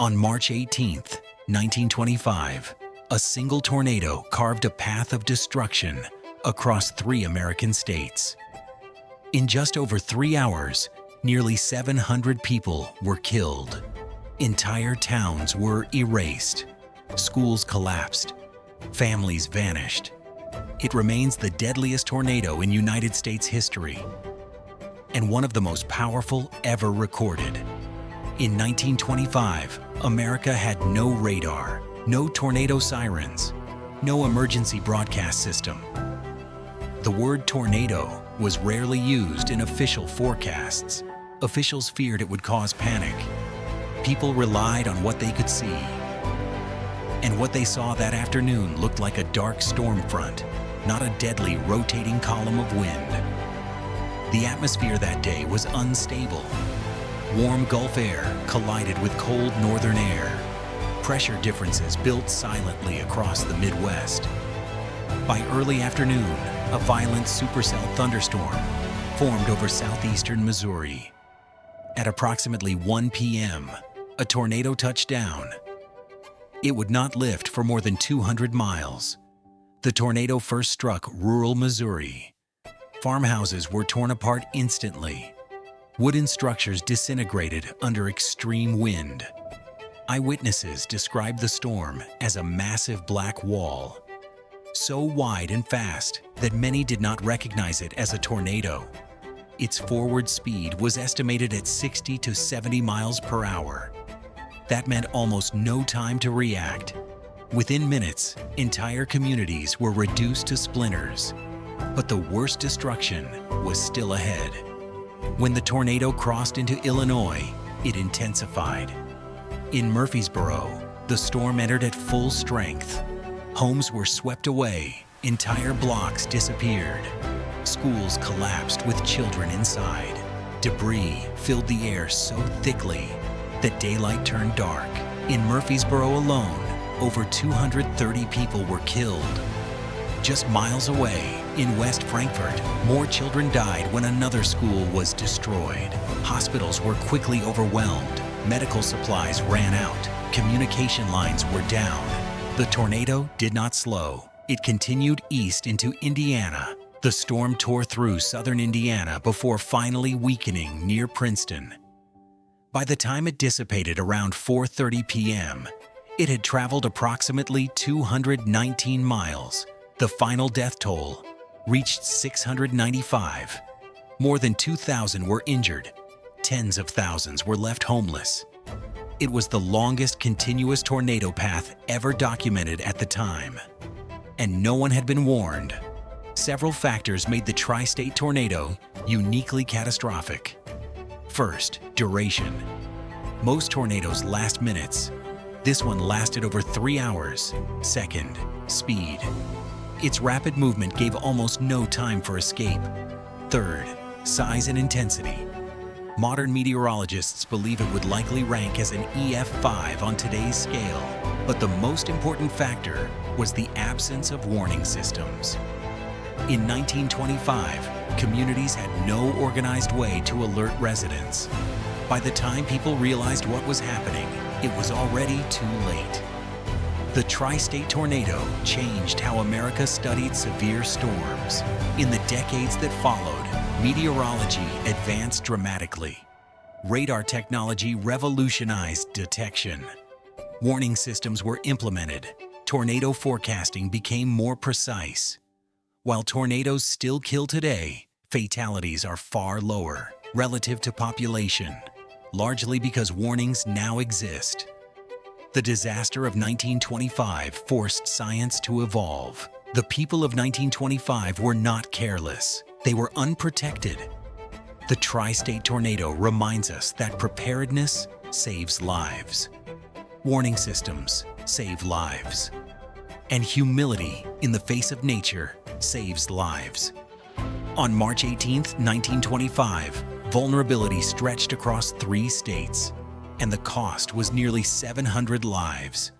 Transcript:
On March 18, 1925, a single tornado carved a path of destruction across 3 American states. In just over 3 hours, nearly 700 people were killed. Entire towns were erased. Schools collapsed. Families vanished. It remains the deadliest tornado in United States history and one of the most powerful ever recorded. In 1925, America had no radar, no tornado sirens, no emergency broadcast system. The word tornado was rarely used in official forecasts. Officials feared it would cause panic. People relied on what they could see. And what they saw that afternoon looked like a dark storm front, not a deadly rotating column of wind. The atmosphere that day was unstable. Warm Gulf air collided with cold northern air. Pressure differences built silently across the Midwest. By early afternoon, a violent supercell thunderstorm formed over southeastern Missouri. At approximately 1 p.m., a tornado touched down. It would not lift for more than 200 miles. The tornado first struck rural Missouri. Farmhouses were torn apart instantly. Wooden structures disintegrated under extreme wind. Eyewitnesses described the storm as a massive black wall, so wide and fast that many did not recognize it as a tornado. Its forward speed was estimated at 60 to 70 miles per hour. That meant almost no time to react. Within minutes, entire communities were reduced to splinters. But the worst destruction was still ahead. When the tornado crossed into Illinois, it intensified. In Murfreesboro, the storm entered at full strength. Homes were swept away, entire blocks disappeared. Schools collapsed with children inside. Debris filled the air so thickly that daylight turned dark. In Murfreesboro alone, over 230 people were killed. Just miles away, in West Frankfort, more children died when another school was destroyed. Hospitals were quickly overwhelmed. Medical supplies ran out. Communication lines were down. The tornado did not slow. It continued east into Indiana. The storm tore through southern Indiana before finally weakening near Princeton. By the time it dissipated around 4:30 p.m., it had traveled approximately 219 miles. The final death toll reached 695. More than 2,000 were injured. Tens of thousands were left homeless. It was the longest continuous tornado path ever documented at the time. And no one had been warned. Several factors made the tri-state tornado uniquely catastrophic. First, duration. Most tornadoes last minutes. This one lasted over 3 hours. Second, speed. Its rapid movement gave almost no time for escape. Third, size and intensity. Modern meteorologists believe it would likely rank as an EF5 on today's scale, but the most important factor was the absence of warning systems. In 1925, communities had no organized way to alert residents. By the time people realized what was happening, it was already too late. The tri-state tornado changed how America studied severe storms. In the decades that followed, meteorology advanced dramatically. Radar technology revolutionized detection. Warning systems were implemented. Tornado forecasting became more precise. While tornadoes still kill today, fatalities are far lower relative to population, largely because warnings now exist. The disaster of 1925 forced science to evolve. The people of 1925 were not careless. They were unprotected. The tri-state tornado reminds us that preparedness saves lives. Warning systems save lives. And humility in the face of nature saves lives. On March 18, 1925, vulnerability stretched across 3 states, and the cost was nearly 700 lives.